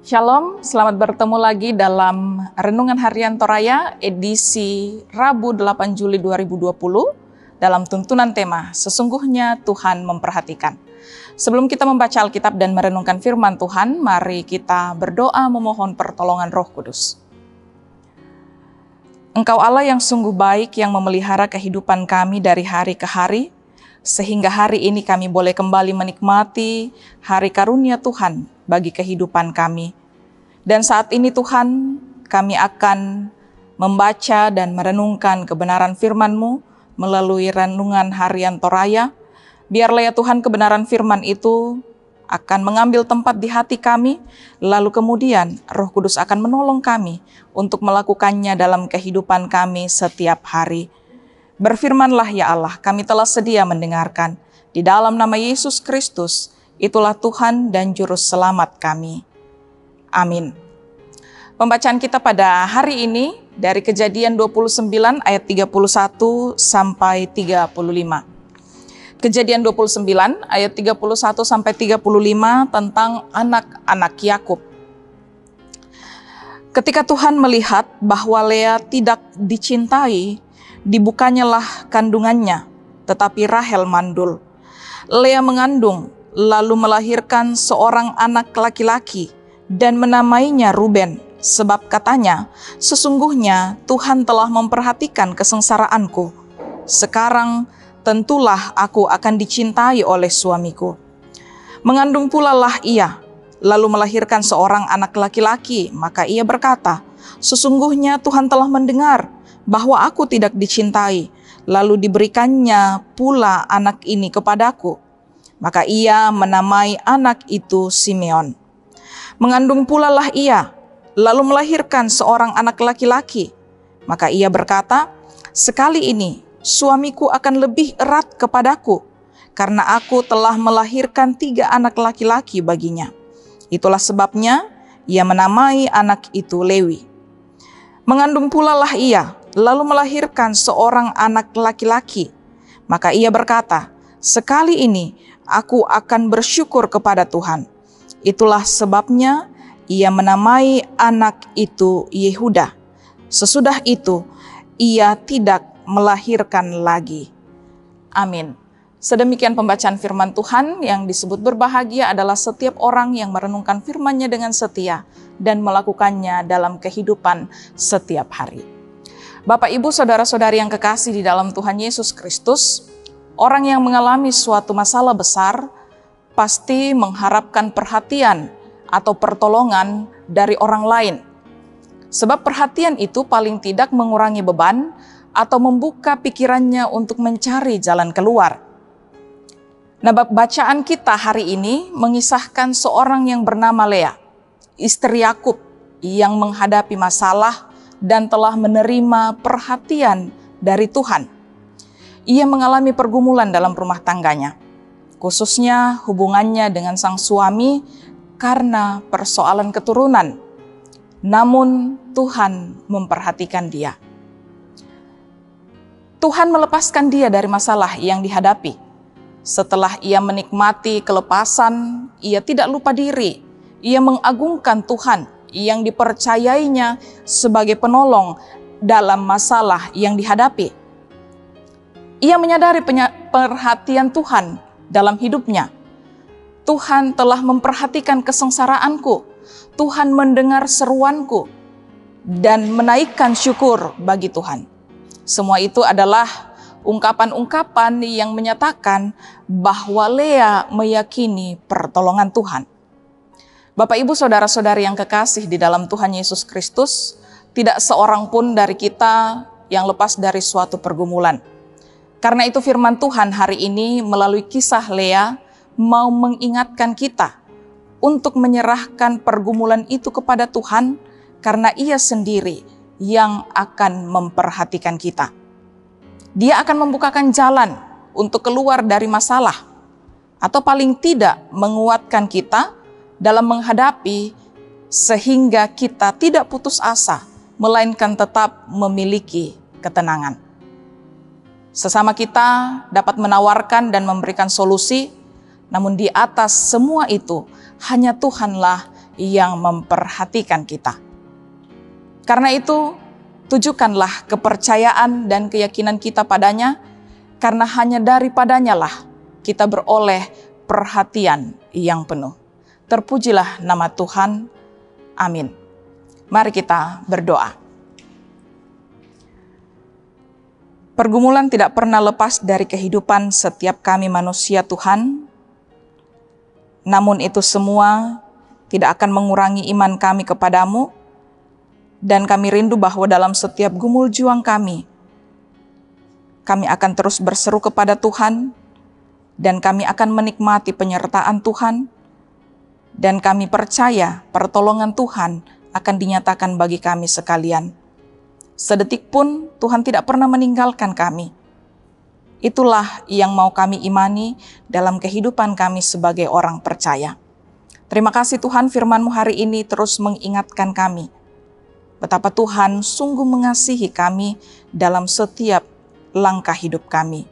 Shalom, selamat bertemu lagi dalam Renungan Harian Toraya edisi Rabu 8 Juli 2020 dalam tuntunan tema Sesungguhnya Tuhan Memperhatikan. Sebelum kita membaca Alkitab dan merenungkan firman Tuhan, mari kita berdoa memohon pertolongan Roh Kudus. Engkau Allah yang sungguh baik yang memelihara kehidupan kami dari hari ke hari, sehingga hari ini kami boleh kembali menikmati hari karunia Tuhan bagi kehidupan kami. Dan saat ini Tuhan, kami akan membaca dan merenungkan kebenaran firman-Mu melalui renungan harian Toraya. Biarlah ya Tuhan kebenaran firman itu akan mengambil tempat di hati kami, lalu kemudian Roh Kudus akan menolong kami untuk melakukannya dalam kehidupan kami setiap hari. Berfirmanlah ya Allah, kami telah sedia mendengarkan. Di dalam nama Yesus Kristus, itulah Tuhan dan Juru Selamat kami. Amin. Pembacaan kita pada hari ini dari Kejadian 29 ayat 31 sampai 35. Kejadian 29 ayat 31 sampai 35 tentang anak-anak Yakub. Ketika Tuhan melihat bahwa Lea tidak dicintai, dibukanyalah kandungannya, tetapi Rahel mandul. Lea mengandung, lalu melahirkan seorang anak laki-laki dan menamainya Ruben, sebab katanya, sesungguhnya Tuhan telah memperhatikan kesengsaraanku. Sekarang tentulah aku akan dicintai oleh suamiku. Mengandung pula lah ia, lalu melahirkan seorang anak laki-laki, maka ia berkata, sesungguhnya Tuhan telah mendengar bahwa aku tidak dicintai, lalu diberikannya pula anak ini kepadaku. Maka ia menamai anak itu Simeon. Mengandung pula lah ia, lalu melahirkan seorang anak laki-laki. Maka ia berkata, sekali ini suamiku akan lebih erat kepadaku, karena aku telah melahirkan 3 anak laki-laki baginya. Itulah sebabnya ia menamai anak itu Lewi. Mengandung pula lah ia, lalu melahirkan seorang anak laki-laki. Maka ia berkata, sekali ini aku akan bersyukur kepada Tuhan. Itulah sebabnya ia menamai anak itu Yehuda. Sesudah itu ia tidak melahirkan lagi. Amin. Sedemikian pembacaan firman Tuhan. Yang disebut berbahagia adalah setiap orang yang merenungkan firman-Nya dengan setia dan melakukannya dalam kehidupan setiap hari. Bapak, Ibu, Saudara-saudari yang kekasih di dalam Tuhan Yesus Kristus, orang yang mengalami suatu masalah besar pasti mengharapkan perhatian atau pertolongan dari orang lain. Sebab perhatian itu paling tidak mengurangi beban atau membuka pikirannya untuk mencari jalan keluar. Nah, bacaan kita hari ini mengisahkan seorang yang bernama Lea, istri Yakub yang menghadapi masalah dan telah menerima perhatian dari Tuhan. Ia mengalami pergumulan dalam rumah tangganya, khususnya hubungannya dengan sang suami karena persoalan keturunan. Namun Tuhan memperhatikan dia. Tuhan melepaskan dia dari masalah yang dihadapi. Setelah ia menikmati kelepasan, ia tidak lupa diri. Ia mengagungkan Tuhan yang dipercayainya sebagai penolong dalam masalah yang dihadapi. Ia menyadari perhatian Tuhan dalam hidupnya. Tuhan telah memperhatikan kesengsaraanku. Tuhan mendengar seruanku dan menaikkan syukur bagi Tuhan. Semua itu adalah ungkapan-ungkapan yang menyatakan bahwa Lea meyakini pertolongan Tuhan. Bapak, Ibu, Saudara-saudari yang kekasih di dalam Tuhan Yesus Kristus, tidak seorang pun dari kita yang lepas dari suatu pergumulan. Karena itu firman Tuhan hari ini melalui kisah Lea mau mengingatkan kita untuk menyerahkan pergumulan itu kepada Tuhan karena Ia sendiri yang akan memperhatikan kita. Dia akan membukakan jalan untuk keluar dari masalah atau paling tidak menguatkan kita dalam menghadapi sehingga kita tidak putus asa, melainkan tetap memiliki ketenangan. Sesama kita dapat menawarkan dan memberikan solusi, namun di atas semua itu hanya Tuhanlah yang memperhatikan kita. Karena itu, tujukanlah kepercayaan dan keyakinan kita padanya, karena hanya daripadanya lah kita beroleh perhatian yang penuh. Terpujilah nama Tuhan. Amin. Mari kita berdoa. Pergumulan tidak pernah lepas dari kehidupan setiap kami manusia, Tuhan. Namun itu semua tidak akan mengurangi iman kami kepadamu, dan kami rindu bahwa dalam setiap gumul juang kami akan terus berseru kepada Tuhan, dan kami akan menikmati penyertaan Tuhan, dan kami percaya pertolongan Tuhan akan dinyatakan bagi kami sekalian. Sedetik pun Tuhan tidak pernah meninggalkan kami. Itulah yang mau kami imani dalam kehidupan kami sebagai orang percaya. Terima kasih Tuhan, firman-Mu hari ini terus mengingatkan kami betapa Tuhan sungguh mengasihi kami dalam setiap langkah hidup kami.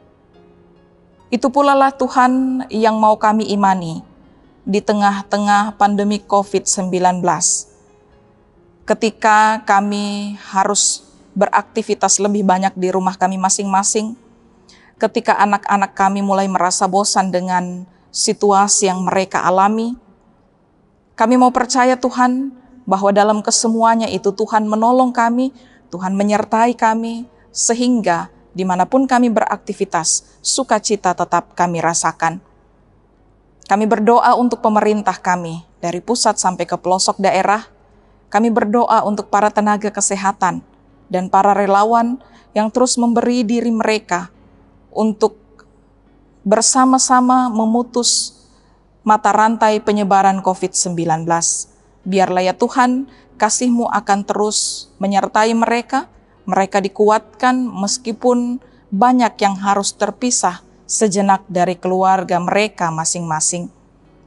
Itu pula lah Tuhan yang mau kami imani di tengah-tengah pandemi COVID-19. Ketika kami harus beraktivitas lebih banyak di rumah kami masing-masing, ketika anak-anak kami mulai merasa bosan dengan situasi yang mereka alami, kami mau percaya Tuhan, bahwa dalam kesemuanya itu Tuhan menolong kami, Tuhan menyertai kami, sehingga dimanapun kami beraktivitas, sukacita tetap kami rasakan. Kami berdoa untuk pemerintah kami, dari pusat sampai ke pelosok daerah. Kami berdoa untuk para tenaga kesehatan dan para relawan yang terus memberi diri mereka untuk bersama-sama memutus mata rantai penyebaran COVID-19. Biarlah ya Tuhan, kasih-Mu akan terus menyertai mereka, mereka dikuatkan meskipun banyak yang harus terpisah sejenak dari keluarga mereka masing-masing.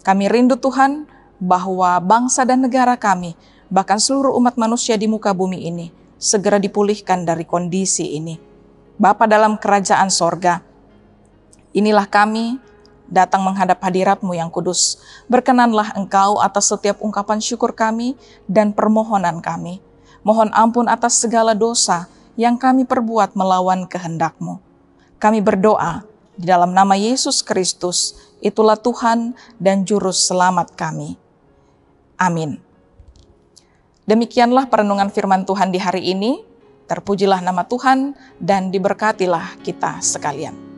Kami rindu Tuhan bahwa bangsa dan negara kami, bahkan seluruh umat manusia di muka bumi ini, segera dipulihkan dari kondisi ini. Bapa dalam kerajaan sorga, inilah kami, datang menghadap hadirat-Mu yang kudus. Berkenanlah Engkau atas setiap ungkapan syukur kami dan permohonan kami. Mohon ampun atas segala dosa yang kami perbuat melawan kehendak-Mu. Kami berdoa di dalam nama Yesus Kristus, itulah Tuhan dan Juru Selamat kami. Amin. Demikianlah perenungan firman Tuhan di hari ini. Terpujilah nama Tuhan dan diberkatilah kita sekalian.